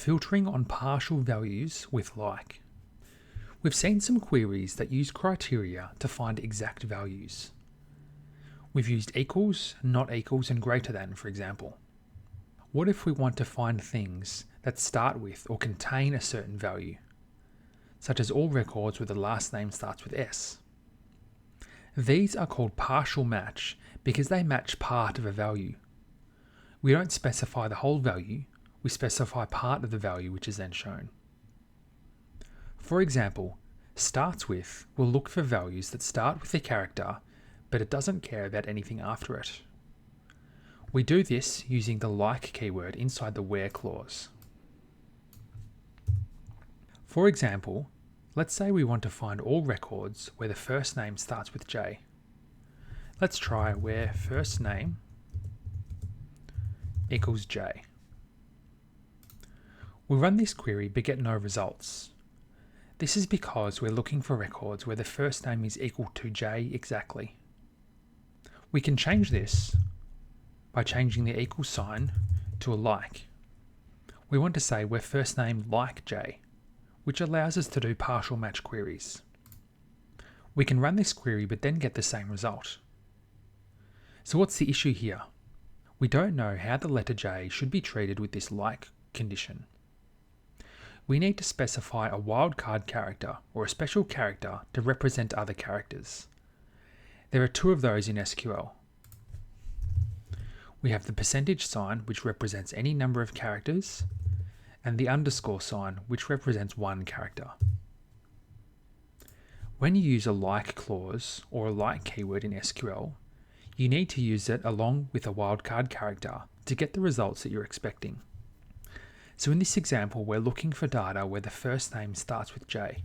filtering on partial values with like. We've seen some queries that use criteria to find exact values. We've used equals, not equals, and greater than, for example. What if we want to find things that start with or contain a certain value, such as all records where the last name starts with S? These are called partial match because they match part of a value. We don't specify the whole value, we specify part of the value which is then shown. For example, starts with will look for values that start with a character, but it doesn't care about anything after it. We do this using the like keyword inside the where clause. For example, let's say we want to find all records where the first name starts with J. Let's try where first name equals J. We run this query but get no results. This is because we're looking for records where the first name is equal to J exactly. We can change this by changing the equal sign to a like. We want to say where first name like J, which allows us to do partial match queries. We can run this query but then get the same result. So what's the issue here? We don't know how the letter J should be treated with this like condition. We need to specify a wildcard character or a special character to represent other characters. There are two of those in SQL. We have the percentage sign, which represents any number of characters, and the underscore sign, which represents one character. When you use a like clause or a like keyword in SQL, you need to use it along with a wildcard character to get the results that you're expecting. So in this example, we're looking for data where the first name starts with J.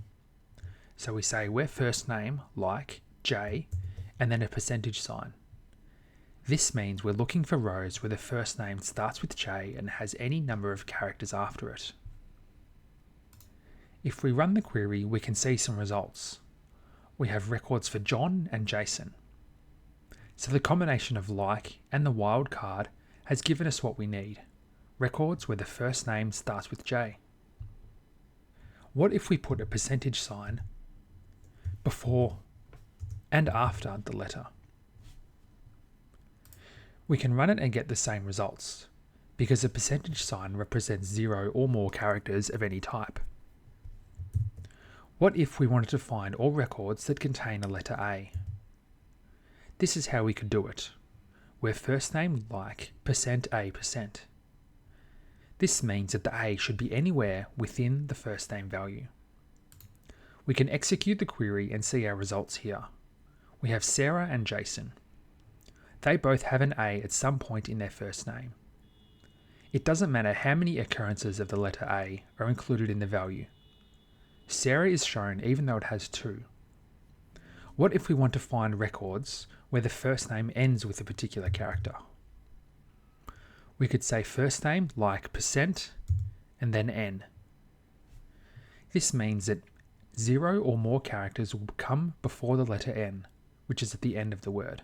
So we say where first name, like, J, and then a percentage sign. This means we're looking for rows where the first name starts with J and has any number of characters after it. If we run the query, we can see some results. We have records for John and Jason. So the combination of like and the wildcard has given us what we need. Records where the first name starts with J. What if we put a percentage sign before and after the letter? We can run it and get the same results, because a percentage sign represents 0 or more characters of any type. What if we wanted to find all records that contain a letter A? This is how we could do it, where first name like %A%. This means that the A should be anywhere within the first name value. We can execute the query and see our results here. We have Sarah and Jason. They both have an A at some point in their first name. It doesn't matter how many occurrences of the letter A are included in the value. Sarah is shown even though it has 2. What if we want to find records where the first name ends with a particular character? We could say first name like % and then N. This means that 0 or more characters will come before the letter N, which is at the end of the word.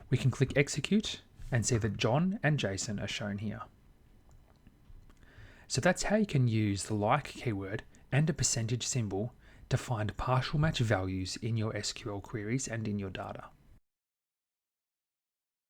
We can click execute and see that John and Jason are shown here. So that's how you can use the like keyword and a percentage symbol to find partial match values in your SQL queries and in your data.